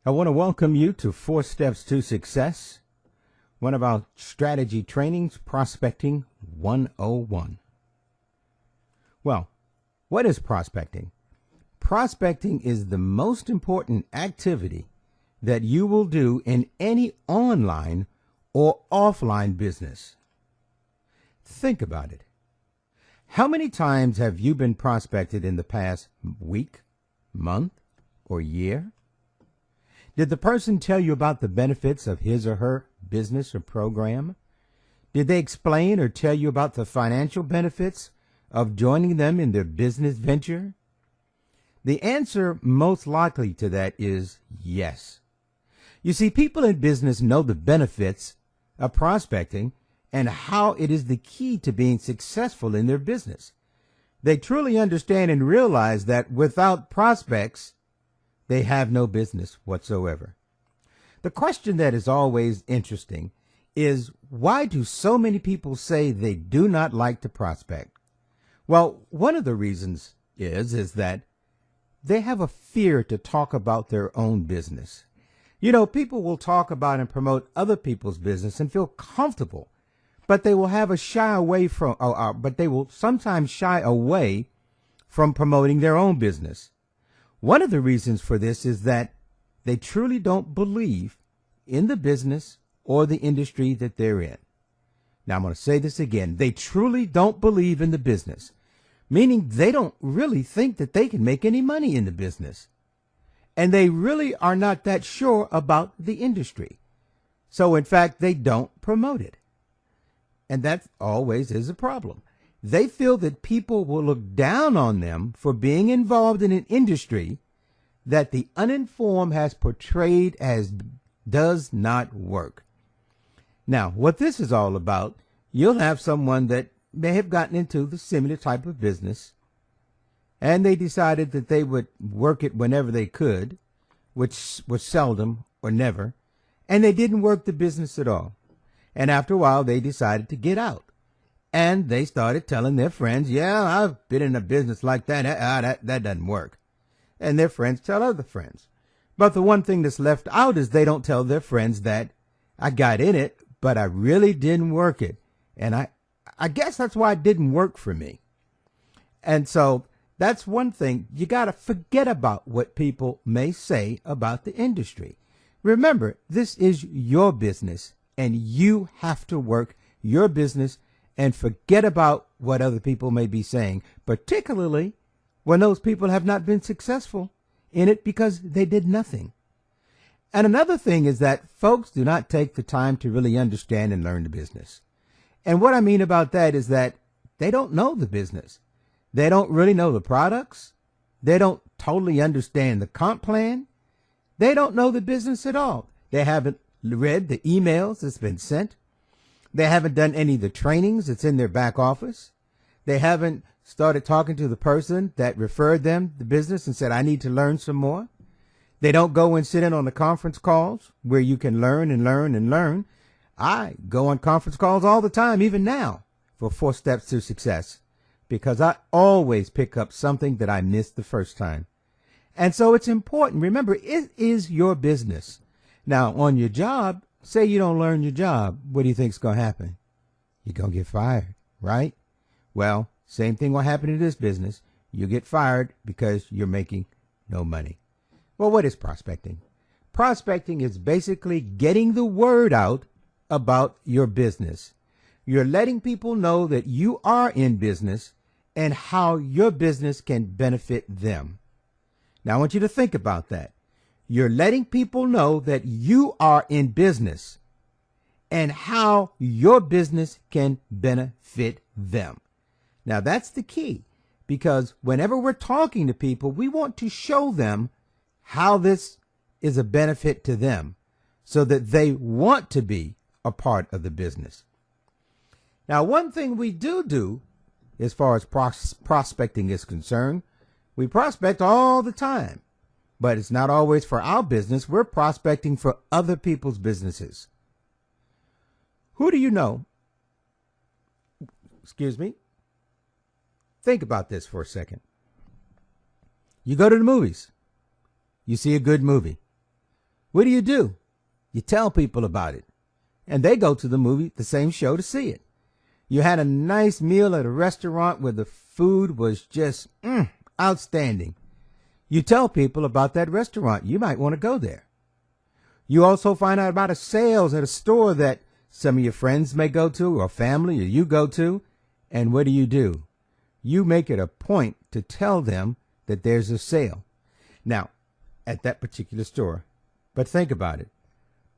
I want to welcome you to 4 Steps to Success, one of our strategy trainings, Prospecting 101. Well, what is prospecting? Prospecting is the most important activity that you will do in any online or offline business. Think about it. How many times have you been prospected in the past week, month, or year? Did the person tell you about the benefits of his or her business or program? Did they explain or tell you about the financial benefits of joining them in their business venture? The answer most likely to that is yes. You see, people in business know the benefits of prospecting and how it is the key to being successful in their business. They truly understand and realize that without prospects, they have no business whatsoever. The question that is always interesting is, why do so many people say they do not like to prospect? Well, one of the reasons is that they have a fear to talk about their own business. You know, people will talk about and promote other people's business and feel comfortable, but they will sometimes shy away from promoting their own business. One of the reasons for this is that they truly don't believe in the business or the industry that they're in. Now, I'm going to say this again. They truly don't believe in the business, meaning they don't really think that they can make any money in the business. And they really are not that sure about the industry. So, in fact, they don't promote it. And that always is a problem. They feel that people will look down on them for being involved in an industry that the uninformed has portrayed as does not work. Now, what this is all about, you'll have someone that may have gotten into the similar type of business, and they decided that they would work it whenever they could, which was seldom or never, and they didn't work the business at all. And after a while, they decided to get out. And they started telling their friends, yeah, I've been in a business like that. That doesn't work. And their friends tell other friends. But the one thing that's left out is they don't tell their friends that I got in it, but I really didn't work it. And I guess that's why it didn't work for me. And so that's one thing. You got to forget about what people may say about the industry. Remember, this is your business, and you have to work your business and forget about what other people may be saying, particularly when those people have not been successful in it because they did nothing. And another thing is that folks do not take the time to really understand and learn the business. And what I mean about that is that they don't know the business. They don't really know the products. They don't totally understand the comp plan. They don't know the business at all. They haven't read the emails that's been sent. They haven't done any of the trainings that's in their back office. They haven't started talking to the person that referred them the business and said, I need to learn some more. They don't go and sit in on the conference calls where you can learn and learn and learn. I go on conference calls all the time, even now, for 4 Steps to Success, because I always pick up something that I missed the first time. And so it's important. Remember, it is your business. Now, on your job, say you don't learn your job. What do you think is going to happen? You're going to get fired, right? Well, same thing will happen in this business. You get fired because you're making no money. Well, what is prospecting? Prospecting is basically getting the word out about your business. You're letting people know that you are in business and how your business can benefit them. Now, I want you to think about that. You're letting people know that you are in business and how your business can benefit them. Now, that's the key, because whenever we're talking to people, we want to show them how this is a benefit to them so that they want to be a part of the business. Now, one thing we do as far as prospecting is concerned, we prospect all the time. But it's not always for our business. We're prospecting for other people's businesses. Who do you know? Excuse me. Think about this for a second. You go to the movies. You see a good movie. What do? You tell people about it. And they go to the same show to see it. You had a nice meal at a restaurant where the food was just outstanding. You tell people about that restaurant. You might want to go there. You also find out about a sales at a store that some of your friends may go to, or family, or you go to. And what do? You make it a point to tell them that there's a sale. Now, at that particular store. But think about it.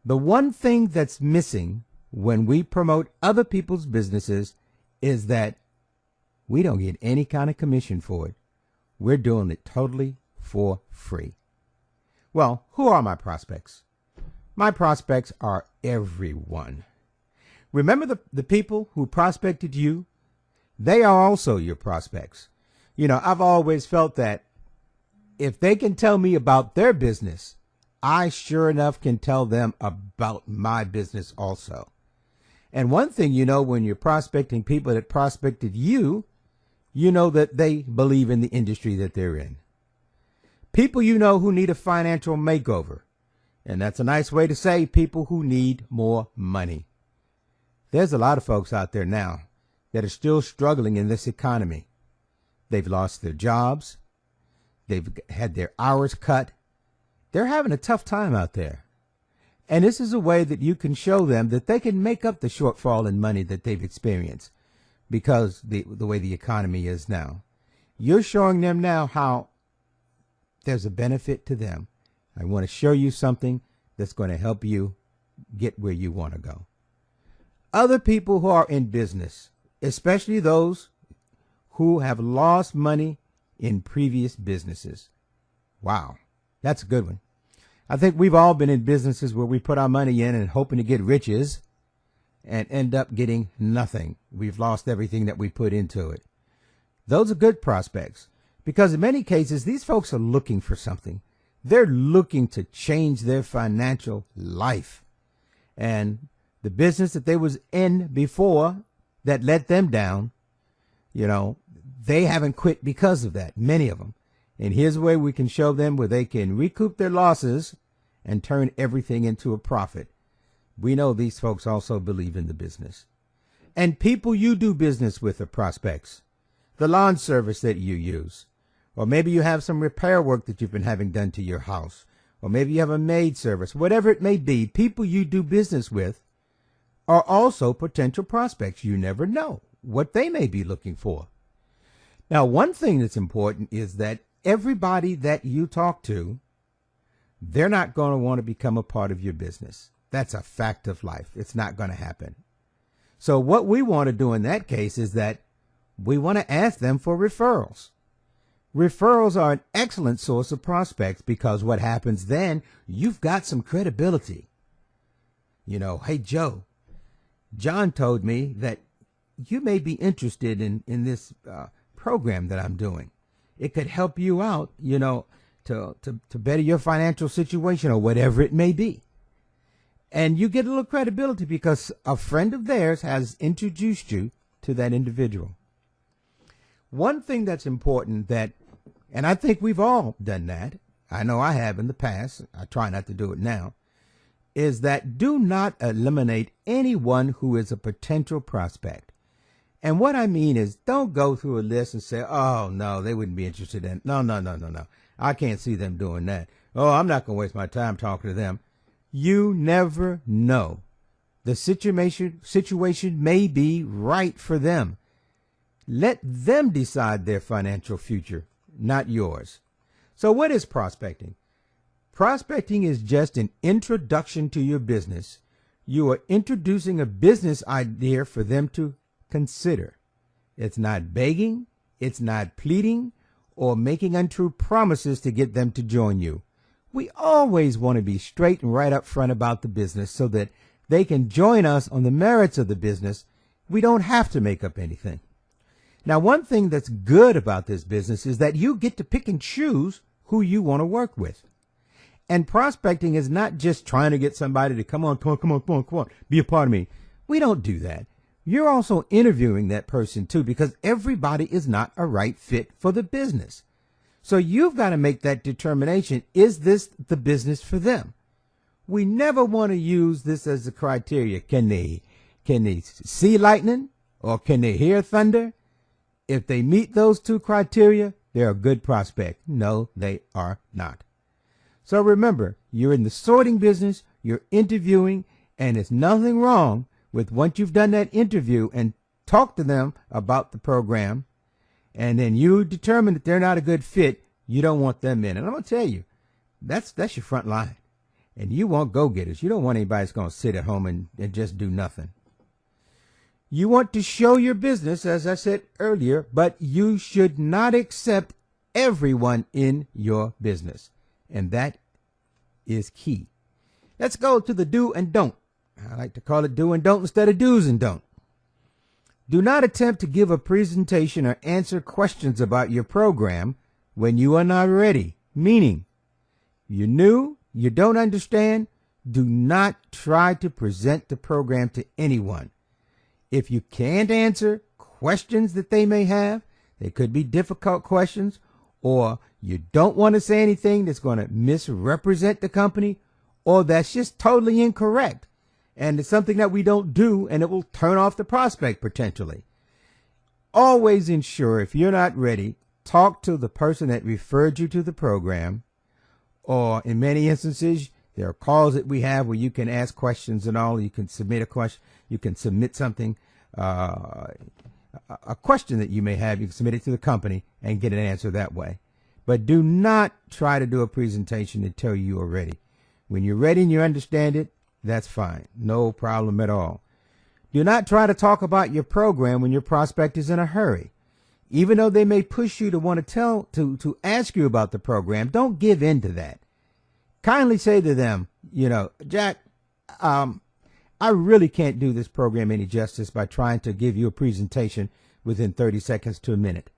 The one thing that's missing when we promote other people's businesses is that we don't get any kind of commission for it. We're doing it totally for free. Well, who are my prospects? My prospects are everyone. Remember the people who prospected you? They are also your prospects. You know, I've always felt that if they can tell me about their business, I sure enough can tell them about my business also. And one thing you know when you're prospecting people that prospected you, you know that they believe in the industry that they're in. People you know who need a financial makeover. And that's a nice way to say people who need more money. There's a lot of folks out there now that are still struggling in this economy. They've lost their jobs. They've had their hours cut. They're having a tough time out there. And this is a way that you can show them that they can make up the shortfall in money that they've experienced because the way the economy is now. You're showing them now how there's a benefit to them. I want to show you something that's going to help you get where you want to go. Other people who are in business, especially those who have lost money in previous businesses. Wow, that's a good one. I think we've all been in businesses where we put our money in and hoping to get riches and end up getting nothing. We've lost everything that we put into it. Those are good prospects because in many cases, these folks are looking for something. They're looking to change their financial life. And the business that they was in before that let them down, you know, they haven't quit because of that, many of them. And here's a way we can show them where they can recoup their losses and turn everything into a profit. We know these folks also believe in the business. And people you do business with are prospects. The lawn service that you use. Or maybe you have some repair work that you've been having done to your house. Or maybe you have a maid service. Whatever it may be, people you do business with are also potential prospects. You never know what they may be looking for. Now, one thing that's important is that everybody that you talk to, they're not going to want to become a part of your business. That's a fact of life. It's not going to happen. So what we want to do in that case is that we want to ask them for referrals. Referrals are an excellent source of prospects because what happens then, you've got some credibility. You know, hey, Joe, John told me that you may be interested in this program that I'm doing. It could help you out, you know, to better your financial situation or whatever it may be. And you get a little credibility because a friend of theirs has introduced you to that individual. One thing that's important that, and I think we've all done that, I know I have in the past, I try not to do it now, is that do not eliminate anyone who is a potential prospect. And what I mean is don't go through a list and say, oh, no, they wouldn't be interested in. No. I can't see them doing that. Oh, I'm not going to waste my time talking to them. You never know. The situation may be right for them. Let them decide their financial future, not yours. So what is prospecting? Prospecting is just an introduction to your business. You are introducing a business idea for them to consider. It's not begging, it's not pleading, or making untrue promises to get them to join you. We always want to be straight and right up front about the business so that they can join us on the merits of the business. We don't have to make up anything. Now, one thing that's good about this business is that you get to pick and choose who you want to work with. And prospecting is not just trying to get somebody to come on, be a part of me. We don't do that. You're also interviewing that person too, because everybody is not a right fit for the business. So you've got to make that determination. Is this the business for them? We never want to use this as a criteria. Can they see lightning or can they hear thunder? If they meet those two criteria, they're a good prospect. No, they are not. So remember, you're in the sorting business, you're interviewing, and there's nothing wrong with once you've done that interview and talked to them about the program, and then you determine that they're not a good fit, you don't want them in. And I'm going to tell you, that's your front line. And you want go-getters. You don't want anybody that's going to sit at home and just do nothing. You want to show your business, as I said earlier, but you should not accept everyone in your business. And that is key. Let's go to the do and don't. I like to call it do and don't instead of do's and don't. Do not attempt to give a presentation or answer questions about your program when you are not ready. Meaning, you're new, you don't understand, do not try to present the program to anyone. If you can't answer questions that they may have, they could be difficult questions, or you don't want to say anything that's going to misrepresent the company, or that's just totally incorrect, and it's something that we don't do, and it will turn off the prospect potentially. Always ensure, if you're not ready, talk to the person that referred you to the program, or in many instances, there are calls that we have where you can ask questions and all. You can submit a question. You can submit something, a question that you may have. You can submit it to the company and get an answer that way. But do not try to do a presentation until you are ready. When you're ready and you understand it, that's fine. No problem at all. Do not try to talk about your program when your prospect is in a hurry. Even though they may push you to want to ask you about the program, don't give in to that. Kindly say to them, Jack, I really can't do this program any justice by trying to give you a presentation within 30 seconds to a minute.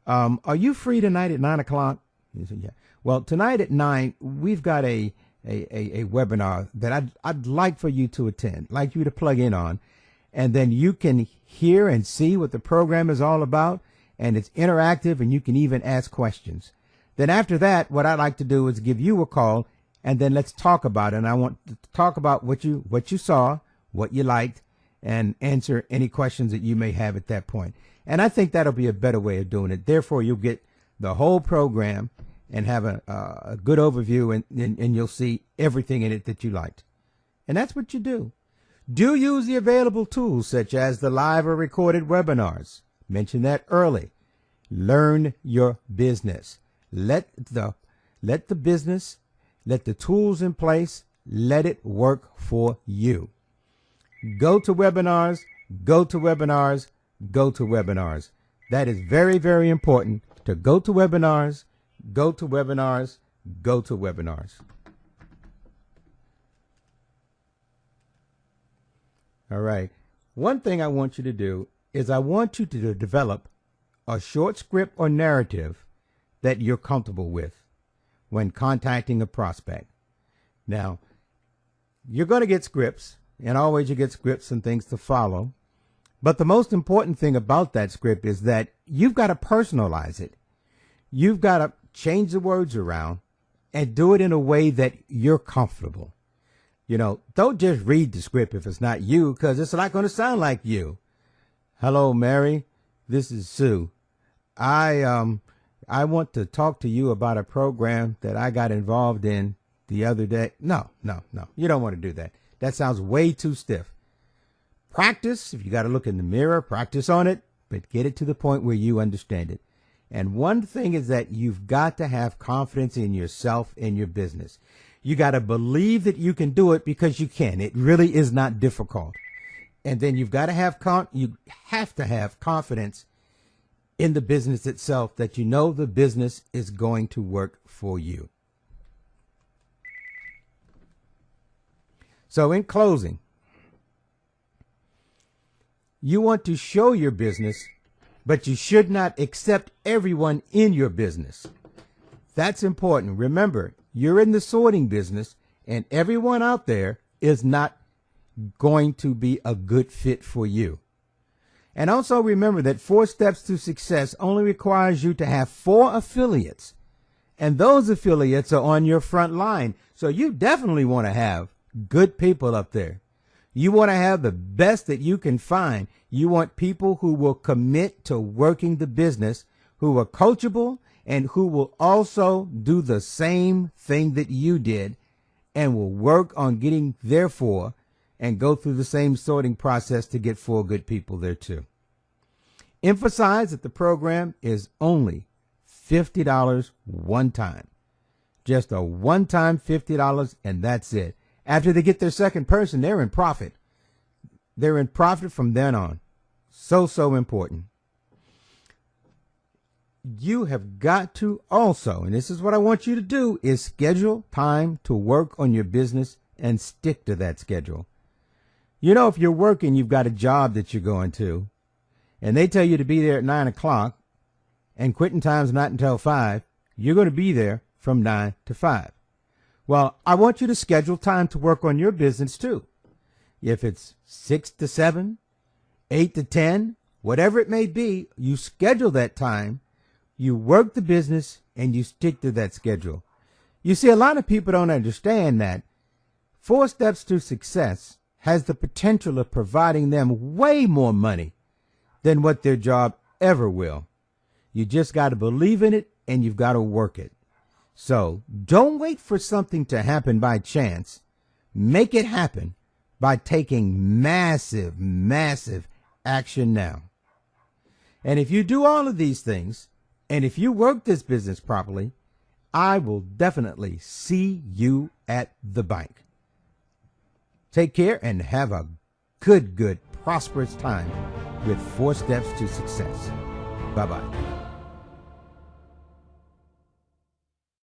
Are you free tonight at 9 o'clock? He said, yeah. Well, tonight at 9, we've got a webinar that I'd like for you to attend, like you to plug in on, and then you can hear and see what the program is all about, and it's interactive, and you can even ask questions. Then after that, what I'd like to do is give you a call, and then let's talk about it. And I want to talk about what you saw, what you liked, and answer any questions that you may have at that point. And I think that'll be a better way of doing it. Therefore, you'll get the whole program and have a good overview, and you'll see everything in it that you liked. And that's what you do. Do use the available tools such as the live or recorded webinars. Mention that early. Learn your business. Let the business, let the tools in place, let it work for you. Go to webinars, go to webinars, go to webinars. That is very, very important, to go to webinars, go to webinars, go to webinars. All right. One thing I want you to do is I want you to develop a short script or narrative that you're comfortable with when contacting a prospect. Now, you're going to get scripts, and always you get scripts and things to follow. But the most important thing about that script is that you've got to personalize it. You've got to change the words around and do it in a way that you're comfortable. Don't just read the script if it's not you, because it's not going to sound like you. Hello, Mary. This is Sue. I want to talk to you about a program that I got involved in the other day. No. You don't want to do that. That sounds way too stiff. Practice. If you got to look in the mirror, practice on it, but get it to the point where you understand it. And one thing is that you've got to have confidence in yourself and your business. You got to believe that you can do it, because you can. It really is not difficult. And then you've got to have confidence in the business itself, that you know the business is going to work for you. So in closing, you want to show your business, but you should not accept everyone in your business. That's important. Remember, you're in the sorting business, and everyone out there is not going to be a good fit for you. And also remember that 4 steps to success only requires you to have 4 affiliates, and those affiliates are on your front line. So you definitely want to have good people up there. You want to have the best that you can find. You want people who will commit to working the business, who are coachable, and who will also do the same thing that you did and will work on getting there for and go through the same sorting process to get 4 good people there too. Emphasize that the program is only $50 one time. Just a one-time $50, and that's it. After they get their second person, they're in profit. They're in profit from then on. So important. You have got to also, and this is what I want you to do, is schedule time to work on your business and stick to that schedule. You know, if you're working, you've got a job that you're going to, and they tell you to be there at 9 o'clock, and quitting time's not until 5, you're going to be there from 9 to 5. Well, I want you to schedule time to work on your business too. If it's 6 to 7, 8 to 10, whatever it may be, you schedule that time, you work the business, and you stick to that schedule. You see, a lot of people don't understand that 4 Steps to Success has the potential of providing them way more money than what their job ever will. You just got to believe in it, and you've got to work it. So don't wait for something to happen by chance. Make it happen by taking massive action now. And if you do all of these things, and if you work this business properly, I will definitely see you at the bank. Take care and have a good, prosperous time with 4 Steps to Success. Bye-bye.